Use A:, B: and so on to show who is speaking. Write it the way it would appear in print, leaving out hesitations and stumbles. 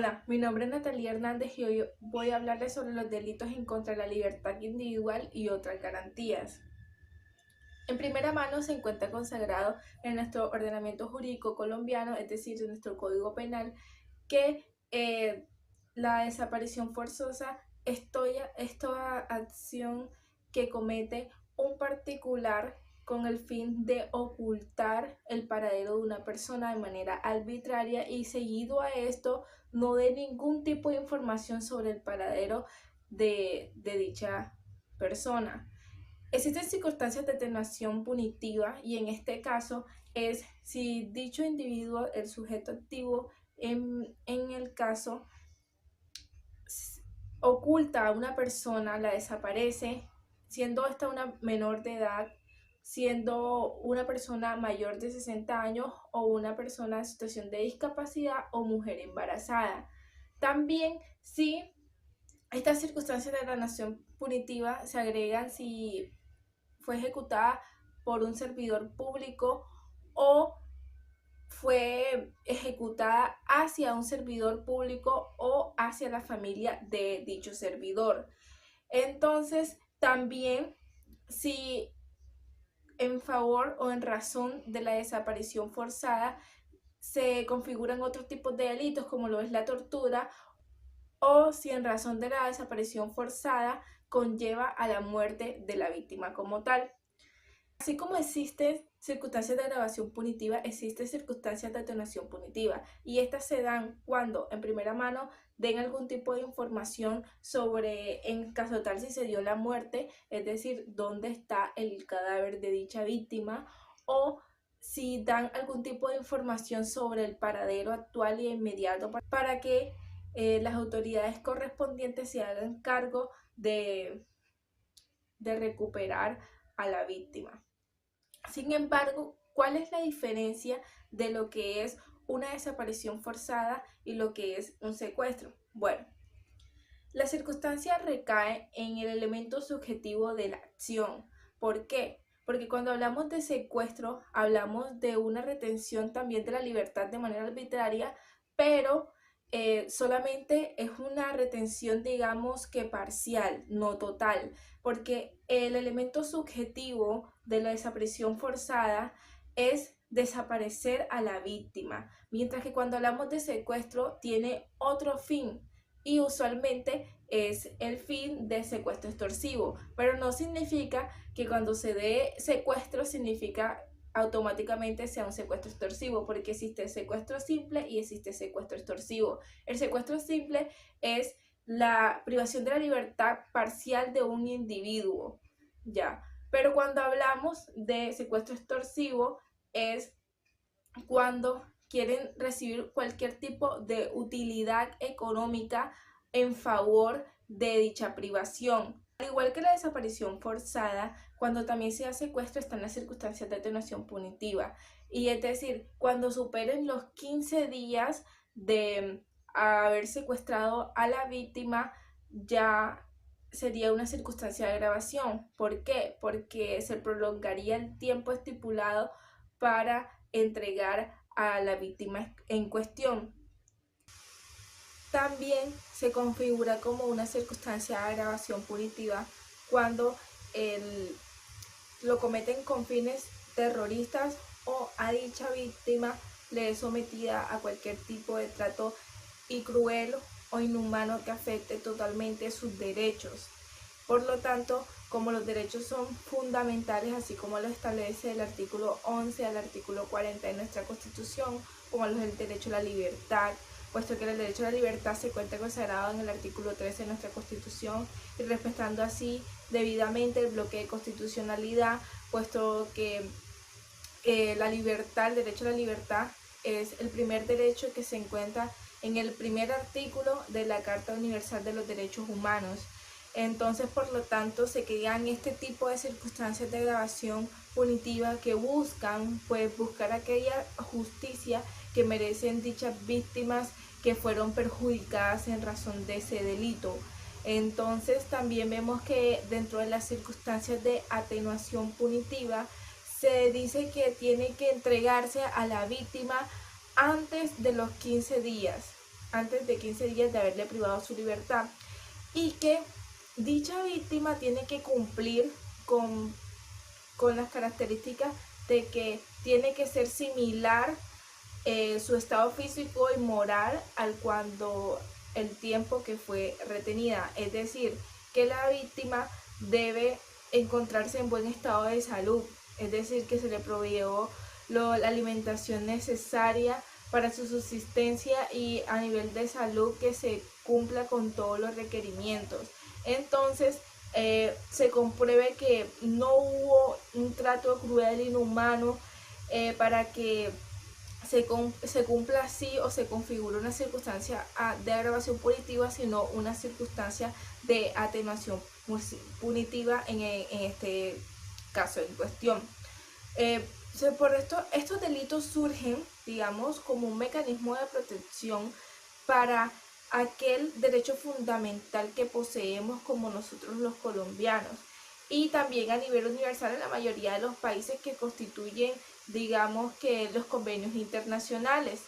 A: Hola, mi nombre es Natalia Hernández y hoy voy a hablarles sobre los delitos en contra de la libertad individual y otras garantías. En primera mano se encuentra consagrado en nuestro ordenamiento jurídico colombiano, es decir, en nuestro Código Penal, que la desaparición forzosa es toda acción que comete un particular con el fin de ocultar el paradero de una persona de manera arbitraria y seguido a esto no dé ningún tipo de información sobre el paradero de dicha persona. Existen circunstancias de atenuación punitiva y en este caso es si dicho individuo, el sujeto activo, en el caso oculta a una persona, la desaparece, siendo esta una menor de edad, siendo una persona mayor de 60 años o una persona en situación de discapacidad o mujer embarazada. También si estas circunstancias de alienación punitiva se agregan si fue ejecutada por un servidor público o fue ejecutada hacia un servidor público o hacia la familia de dicho servidor. Entonces, también si en favor o en razón de la desaparición forzada se configuran otros tipos de delitos como lo es la tortura, o si en razón de la desaparición forzada conlleva a la muerte de la víctima como tal. Así como existen circunstancias de agravación punitiva, existen circunstancias de atenuación punitiva y estas se dan cuando en primera mano den algún tipo de información sobre, en caso tal si se dio la muerte, es decir, dónde está el cadáver de dicha víctima, o si dan algún tipo de información sobre el paradero actual y inmediato para que las autoridades correspondientes se hagan cargo de recuperar a la víctima. Sin embargo, ¿cuál es la diferencia de lo que es una desaparición forzada y lo que es un secuestro? Bueno, la circunstancia recae en el elemento subjetivo de la acción. ¿Por qué? Porque cuando hablamos de secuestro, hablamos de una retención también de la libertad de manera arbitraria, pero solamente es una retención, digamos que parcial, no total, porque el elemento subjetivo de la desaparición forzada es desaparecer a la víctima, mientras que cuando hablamos de secuestro tiene otro fin y usualmente es el fin de secuestro extorsivo, pero no significa que cuando se dé secuestro significa automáticamente sea un secuestro extorsivo, porque existe secuestro simple y existe secuestro extorsivo. El secuestro simple es la privación de la libertad parcial de un individuo, ya. Pero cuando hablamos de secuestro extorsivo es cuando quieren recibir cualquier tipo de utilidad económica en favor de dicha privación. Al igual que la desaparición forzada, cuando también se hace secuestro están las circunstancias de atenuación punitiva. Y es decir, cuando superen los 15 días de haber secuestrado a la víctima, ya sería una circunstancia de agravación. ¿Por qué? Porque se prolongaría el tiempo estipulado para entregar a la víctima en cuestión. También se configura como una circunstancia de agravación punitiva cuando lo cometen con fines terroristas o a dicha víctima le es sometida a cualquier tipo de trato y cruel o inhumano que afecte totalmente sus derechos. Por lo tanto, como los derechos son fundamentales, así como lo establece el artículo 11 al artículo 40 de nuestra Constitución, como los del derecho a la libertad, puesto que el derecho a la libertad se encuentra consagrado en el artículo 13 de nuestra Constitución y respetando así debidamente el bloque de constitucionalidad, puesto que la libertad, el derecho a la libertad es el primer derecho que se encuentra en el primer artículo de la Carta Universal de los Derechos Humanos. Entonces, por lo tanto, se crean este tipo de circunstancias de agravación punitiva que buscan, pues, buscar aquella justicia que merecen dichas víctimas que fueron perjudicadas en razón de ese delito. Entonces, también vemos que dentro de las circunstancias de atenuación punitiva, se dice que tiene que entregarse a la víctima antes de los 15 días. antes de 15 días de haberle privado su libertad, y que dicha víctima tiene que cumplir con las características de que tiene que ser similar su estado físico y moral al cuando el tiempo que fue retenida, es decir, que la víctima debe encontrarse en buen estado de salud, es decir, que se le proveyó la alimentación necesaria para su subsistencia y a nivel de salud que se cumpla con todos los requerimientos. Entonces, se compruebe que no hubo un trato cruel, inhumano, para que se cumpla así o se configure una circunstancia de agravación punitiva, sino una circunstancia de atenuación punitiva en este caso en cuestión. Por esto, estos delitos surgen, digamos, como un mecanismo de protección para aquel derecho fundamental que poseemos como nosotros los colombianos, y también a nivel universal en la mayoría de los países que constituyen, digamos, que los convenios internacionales.